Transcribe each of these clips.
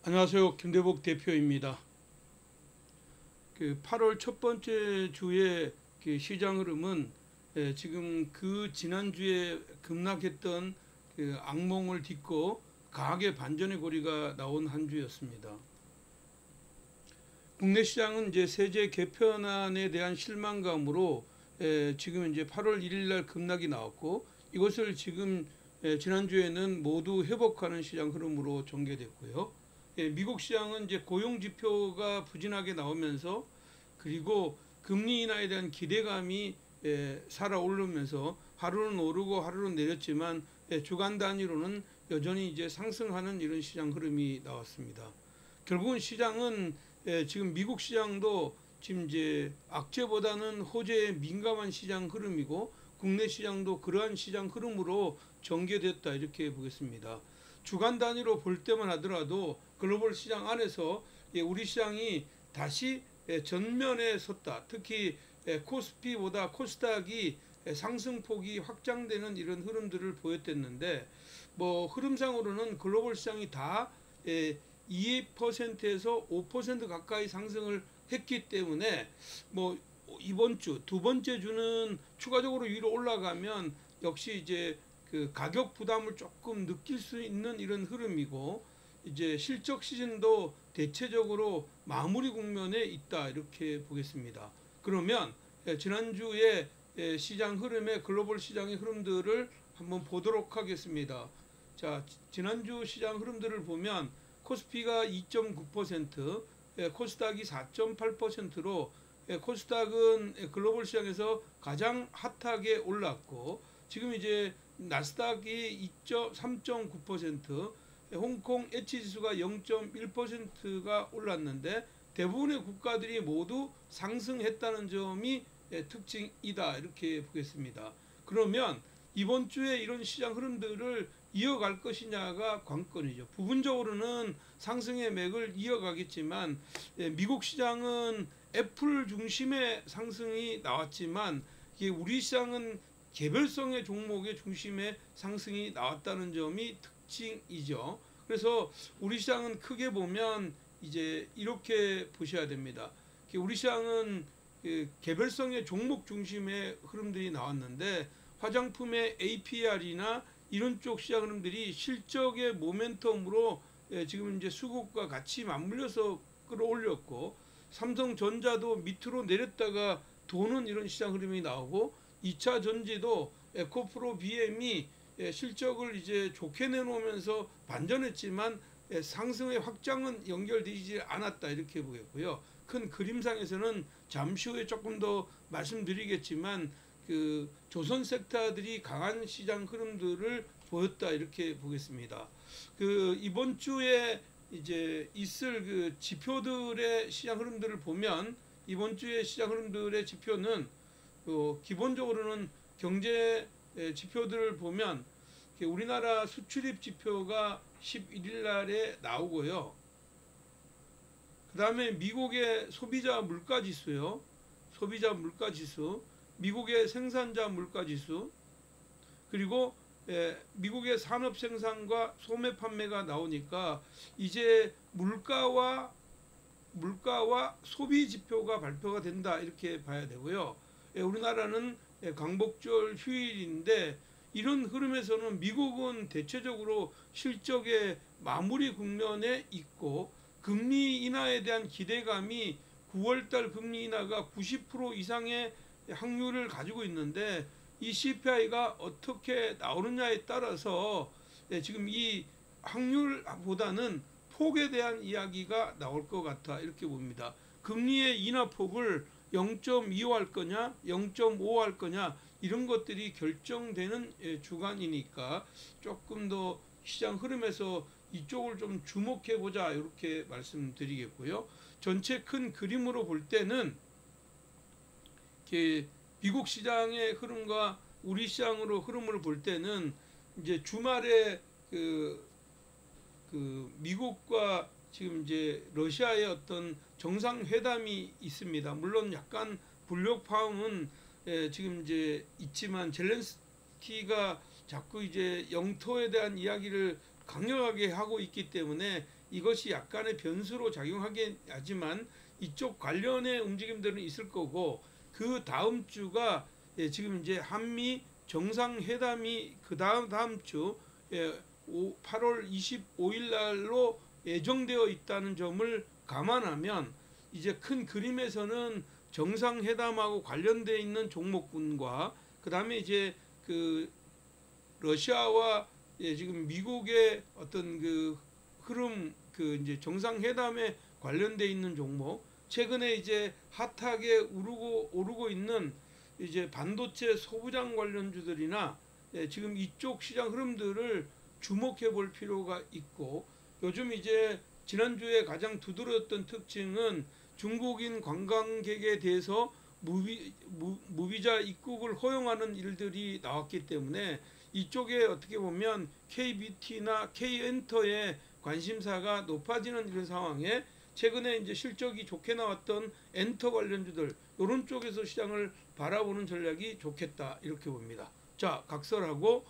안녕하세요. 김대복 대표입니다. 8월 첫 번째 주의 시장 흐름은 지금 그 지난주에 급락했던 악몽을 딛고 강하게 반전의 고리가 나온 한 주였습니다. 국내 시장은 이제 세제 개편안에 대한 실망감으로 지금 이제 8월 1일 날 급락이 나왔고, 이것을 지금 지난주에는 모두 회복하는 시장 흐름으로 전개됐고요. 미국 시장은 이제 고용 지표가 부진하게 나오면서, 그리고 금리 인하에 대한 기대감이 살아오르면서 하루는 오르고 하루는 내렸지만 주간 단위로는 여전히 이제 상승하는 이런 시장 흐름이 나왔습니다. 결국은 시장은 지금 미국 시장도 지금 이제 악재보다는 호재에 민감한 시장 흐름이고, 국내 시장도 그러한 시장 흐름으로 전개됐다, 이렇게 보겠습니다. 주간 단위로 볼 때만 하더라도 글로벌 시장 안에서 우리 시장이 다시 전면에 섰다. 특히 코스피보다 코스닥이 상승폭이 확장되는 이런 흐름들을 보였댔는데, 뭐 흐름상으로는 글로벌 시장이 다 2%에서 5% 가까이 상승을 했기 때문에, 뭐 이번 주 두 번째 주는 추가적으로 위로 올라가면 역시 이제 그 가격 부담을 조금 느낄 수 있는 이런 흐름이고, 이제 실적 시즌도 대체적으로 마무리 국면에 있다, 이렇게 보겠습니다. 그러면 지난주에 시장 흐름의 글로벌 시장의 흐름들을 한번 보도록 하겠습니다. 자, 지난주 시장 흐름들을 보면 코스피가 2.9%, 코스닥이 4.8%로 코스닥은 글로벌 시장에서 가장 핫하게 올랐고, 지금 이제 나스닥이 3.9%, 홍콩 H지수가 0.1%가 올랐는데 대부분의 국가들이 모두 상승했다는 점이 특징이다, 이렇게 보겠습니다. 그러면 이번 주에 이런 시장 흐름들을 이어갈 것이냐가 관건이죠. 부분적으로는 상승의 맥을 이어가겠지만, 미국 시장은 애플 중심의 상승이 나왔지만 우리 시장은 개별성의 종목의 중심의 상승이 나왔다는 점이 특징이죠. 그래서 우리 시장은 크게 보면 이제 이렇게 보셔야 됩니다. 우리 시장은 개별성의 종목 중심의 흐름들이 나왔는데, 화장품의 APR이나 이런 쪽 시장 흐름들이 실적의 모멘텀으로 지금 이제 수급과 같이 맞물려서 끌어올렸고, 삼성전자도 밑으로 내렸다가 도는 이런 시장 흐름이 나오고, 2차 전지도 에코프로 BM이 실적을 이제 좋게 내놓으면서 반전했지만 상승의 확장은 연결되지 않았다, 이렇게 보겠고요. 큰 그림상에서는 잠시 후에 조금 더 말씀드리겠지만 그 조선 섹터들이 강한 시장 흐름들을 보였다, 이렇게 보겠습니다. 그 이번 주에 이제 있을 그 지표들의 시장 흐름들을 보면, 이번 주의 시장 흐름들의 지표는 기본적으로는 경제 지표들을 보면 우리나라 수출입 지표가 11일 날에 나오고요. 그 다음에 미국의 소비자 물가지수요. 소비자 물가지수, 미국의 생산자 물가지수, 그리고 미국의 산업 생산과 소매 판매가 나오니까 이제 물가와 소비 지표가 발표가 된다, 이렇게 봐야 되고요. 우리나라는 광복절 휴일인데, 이런 흐름에서는 미국은 대체적으로 실적의 마무리 국면에 있고, 금리 인하에 대한 기대감이 9월달 금리 인하가 90% 이상의 확률을 가지고 있는데, 이 CPI가 어떻게 나오느냐에 따라서 지금 이 확률보다는 폭에 대한 이야기가 나올 것 같아, 이렇게 봅니다. 금리의 인하폭을 0.25 할 거냐 0.5 할 거냐, 이런 것들이 결정되는 주간이니까 조금 더 시장 흐름에서 이쪽을 좀 주목해 보자, 이렇게 말씀드리겠고요. 전체 큰 그림으로 볼 때는 미국 시장의 흐름과 우리 시장으로 흐름을 볼 때는 이제 주말에 그 미국과 지금 이제 러시아의 어떤 정상회담이 있습니다. 물론 약간 불협화음은 지금 이제 있지만, 젤렌스키가 자꾸 이제 영토에 대한 이야기를 강력하게 하고 있기 때문에 이것이 약간의 변수로 작용하긴 하지만 이쪽 관련의 움직임들은 있을 거고, 그 다음 주가 지금 이제 한미 정상회담이 그 다음 주 8월 25일 날로 예정되어 있다는 점을 감안하면 이제 큰 그림에서는 정상회담하고 관련되어 있는 종목군과 그 다음에 이제 그 러시아와 지금 미국의 어떤 그 흐름, 그 이제 정상회담에 관련되어 있는 종목, 최근에 이제 핫하게 오르고 있는 이제 반도체 소부장 관련주들이나 지금 이쪽 시장 흐름들을 주목해 볼 필요가 있고, 요즘 이제 지난주에 가장 두드러졌던 특징은 중국인 관광객에 대해서 무비자 입국을 허용하는 일들이 나왔기 때문에 이쪽에 어떻게 보면 KBT나 K엔터의 관심사가 높아지는 이런 상황에 최근에 이제 실적이 좋게 나왔던 엔터 관련주들, 이런 쪽에서 시장을 바라보는 전략이 좋겠다 이렇게 봅니다. 자, 각설하고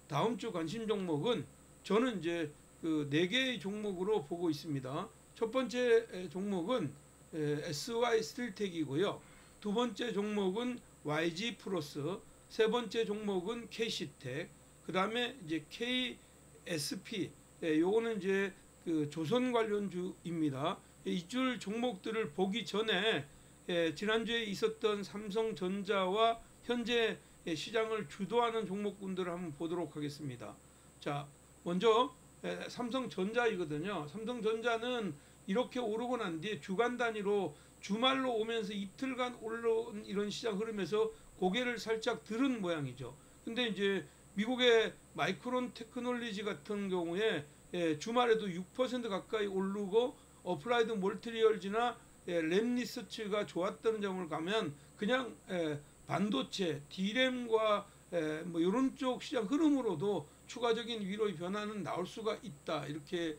다음 주 관심 종목은 저는 이제 그 4개의 종목으로 보고 있습니다. 첫 번째 종목은 SY 스틸텍이고요. 두 번째 종목은 YG 프로스, 세 번째 종목은 KC텍, 그 다음에 이제 KSP, 요거는 이제 그 조선 관련주입니다. 이 줄 종목들을 보기 전에 지난주에 있었던 삼성전자와 현재 시장을 주도하는 종목군들을 한번 보도록 하겠습니다. 자, 먼저 삼성전자이거든요. 삼성전자는 이렇게 오르고 난 뒤에 주간 단위로 주말로 오면서 이틀간 올라온 이런 시장 흐름에서 고개를 살짝 들은 모양이죠. 근데 이제 미국의 마이크론 테크놀리지 같은 경우에 주말에도 6% 가까이 오르고, 어플라이드 몰트리얼즈나 램리서치가 좋았다는 점을 가면 그냥 반도체, D램과 뭐 이런 쪽 시장 흐름으로도 추가적인 위로의 변화는 나올 수가 있다 이렇게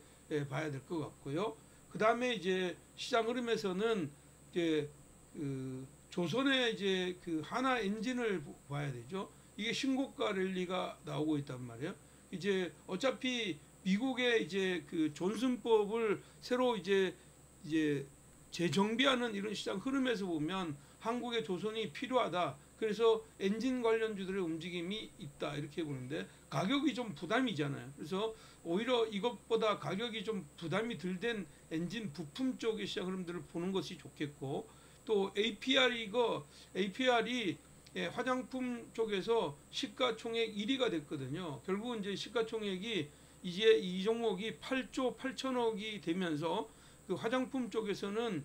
봐야 될 것 같고요. 그 다음에 이제 시장 흐름에서는 이제 그 조선의 이제 그 하나 엔진을 봐야 되죠. 이게 신고가 랠리가 나오고 있단 말이에요. 이제 어차피 미국의 이제 그 존슨법을 새로 이제 재정비하는 이런 시장 흐름에서 보면 한국의 조선이 필요하다. 그래서 엔진 관련주들의 움직임이 있다 이렇게 보는데, 가격이 좀 부담이잖아요. 그래서 오히려 이것보다 가격이 좀 부담이 덜 된 엔진 부품 쪽의 시장 흐름들을 보는 것이 좋겠고, 또 APR이 화장품 쪽에서 시가총액 1위가 됐거든요. 결국은 이제 시가총액이 이제 이 종목이 8조 8천억이 되면서 그 화장품 쪽에서는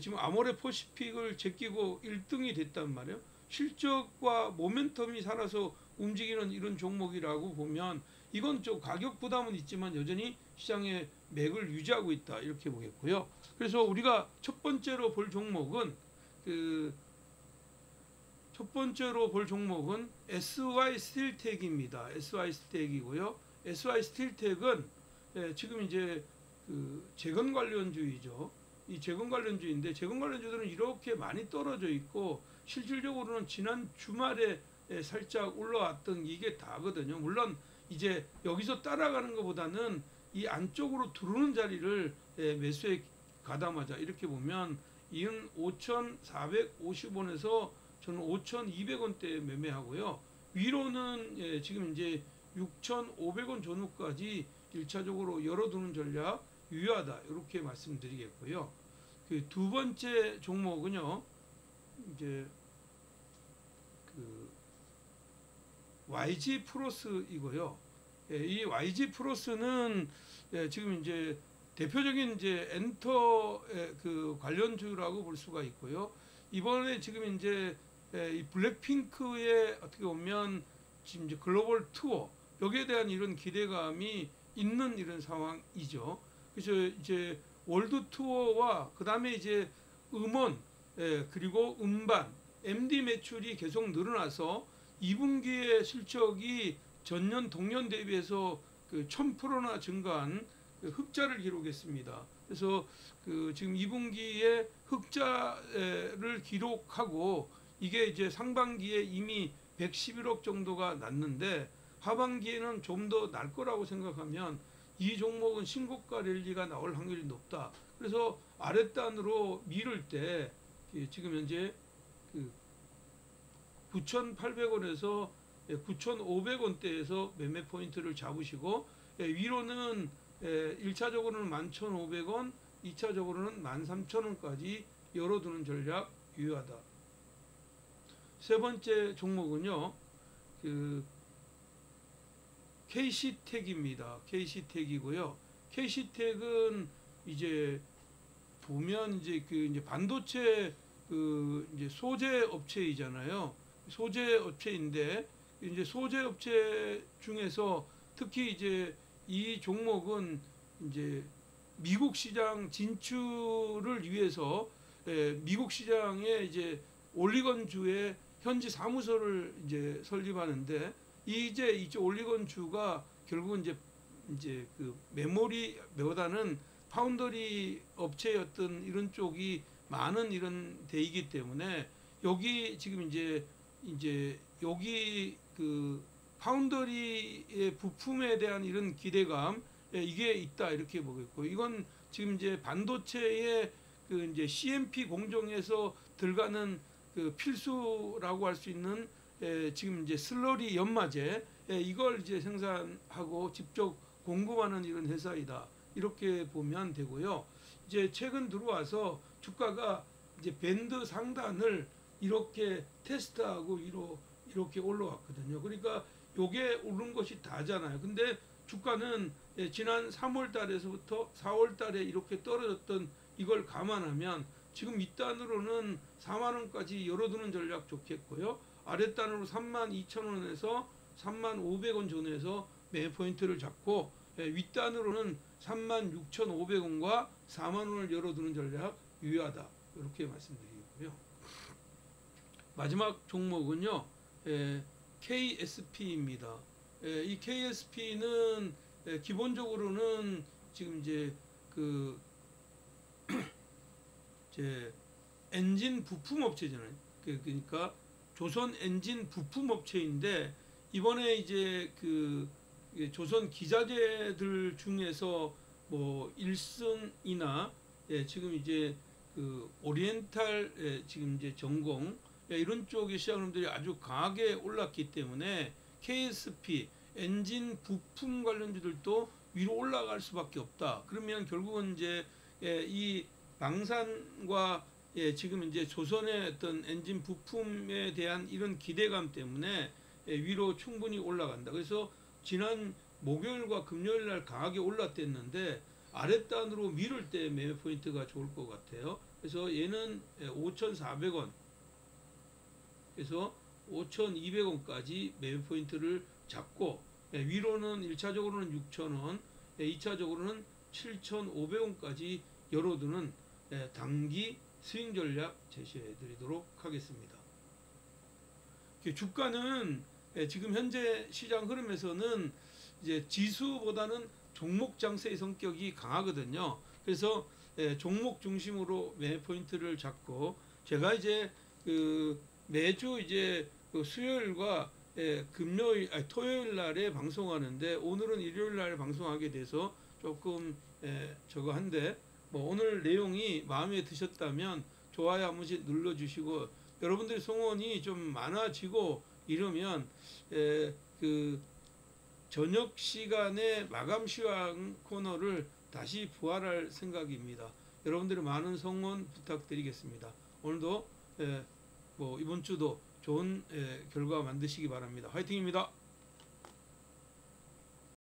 지금 아모레퍼시픽을 제끼고 1등이 됐단 말이에요. 실적과 모멘텀이 살아서 움직이는 이런 종목이라고 보면 이건 좀 가격 부담은 있지만 여전히 시장의 맥을 유지하고 있다 이렇게 보겠고요. 그래서 우리가 첫 번째로 볼 종목은 SY 스틸텍입니다. SY 스틸텍이고요. SY 스틸텍은 지금 이제 그 재건 관련주이죠. 이 재건 관련주인데, 재건 관련주들은 이렇게 많이 떨어져 있고 실질적으로는 지난 주말에 살짝 올라왔던 이게 다거든요. 물론 이제 여기서 따라가는 것보다는 이 안쪽으로 들어오는 자리를 매수에 가담하자 이렇게 보면 이은 5,450원에서 저는 5,200원대에 매매하고요. 위로는 지금 이제 6,500원 전후까지 1차적으로 열어두는 전략 유효하다 이렇게 말씀드리겠고요. 그 두 번째 종목은요, 이제 그 YG 프로스이고요. 이 YG 프로스는 지금 이제 대표적인 이제 엔터 그 관련주라고 볼 수가 있고요. 이번에 지금 이제 이 블랙핑크의 어떻게 보면 지금 이제 글로벌 투어, 여기에 대한 이런 기대감이 있는 이런 상황이죠. 그래서 이제 월드 투어와 그 다음에 이제 음원, 그리고 음반, MD 매출이 계속 늘어나서 2분기의 실적이 전년 동년 대비해서 그 1000%나 증가한 그 흑자를 기록했습니다. 그래서 그 지금 2분기에 흑자를 기록하고 이게 이제 상반기에 이미 111억 정도가 났는데 하반기에는 좀 더 날 거라고 생각하면 이 종목은 신고가 랠리가 나올 확률이 높다. 그래서 아랫단으로 미룰 때 지금 현재 그 9,800원에서 9,500원대에서 매매 포인트를 잡으시고 위로는 1차적으로는 11,500원, 2차적으로는 13,000원까지 열어두는 전략 유효하다. 세 번째 종목은요, 그 KC텍입니다. KC텍이고요. KC텍은 이제 보면 이제 반도체 이제 소재 업체이잖아요. 소재 업체인데 이제 소재 업체 중에서 특히 이제 이 종목은 이제 미국 시장 진출을 위해서 미국 시장에 이제 올리건주의 현지 사무소를 이제 설립하는데 이제 올리건주가 결국은 이제 그 메모리보다는 파운더리 업체였던 이런 쪽이 많은 이런 데이기 때문에 여기 지금 이제 여기 그 파운더리의 부품에 대한 이런 기대감 이게 있다 이렇게 보겠고 이건 지금 이제 반도체의 그 이제 CMP 공정에서 들어가는 그 필수라고 할 수 있는 지금 이제 슬러리 연마제 이걸 이제 생산하고 직접 공급하는 이런 회사이다 이렇게 보면 되고요. 이제 최근 들어와서 주가가 이제 밴드 상단을 이렇게 테스트하고 위로 이렇게 올라왔거든요. 그러니까 요게 오른 것이 다잖아요. 근데 주가는 지난 3월 달에서부터 4월 달에 이렇게 떨어졌던 이걸 감안하면 지금 윗단으로는 4만 원까지 열어두는 전략 좋겠고요. 아랫단으로 32,000원에서 35,500원 존에서 매 포인트를 잡고 윗단으로는 36,500원과 4만 원을 열어두는 전략 유효하다. 이렇게 말씀드리고요. 마지막 종목은요. KSP입니다. 이 KSP는 기본적으로는 지금 이제 그 엔진 부품 업체잖아요. 그러니까 조선 엔진 부품 업체인데 이번에 이제 그 조선 기자재들 중에서 뭐 1승이나 지금 이제 그 오리엔탈 지금 이제 전공 이런 쪽의 시장놈들이 아주 강하게 올랐기 때문에 KSP 엔진 부품 관련주들도 위로 올라갈 수밖에 없다. 그러면 결국은 이제 이 방산과 지금 이제 조선의 어떤 엔진 부품에 대한 이런 기대감 때문에 위로 충분히 올라간다. 그래서 지난 목요일과 금요일 날 강하게 올랐댔는데 아랫단으로 미룰 때 매매 포인트가 좋을 것 같아요. 그래서 얘는 5,400원 그래서 5,200원까지 매매 포인트를 잡고 위로는 1차적으로는 6,000원 2차적으로는 7,500원까지 열어두는 단기 스윙 전략 제시해 드리도록 하겠습니다. 주가는 지금 현재 시장 흐름에서는 이제 지수보다는 종목 장세의 성격이 강하거든요. 그래서 종목 중심으로 매 포인트를 잡고 제가 이제 그 매주 이제 그 수요일과 토요일 날에 방송하는데 오늘은 일요일 날 방송하게 돼서 조금 저거 한데 뭐 오늘 내용이 마음에 드셨다면 좋아요 한 번씩 눌러주시고 여러분들의 성원이 좀 많아지고 이러면 그 저녁 시간에 마감 시황 코너를 다시 부활할 생각입니다. 여러분들의 많은 성원 부탁드리겠습니다. 오늘도 뭐 이번 주도 좋은 결과 만드시기 바랍니다. 화이팅입니다.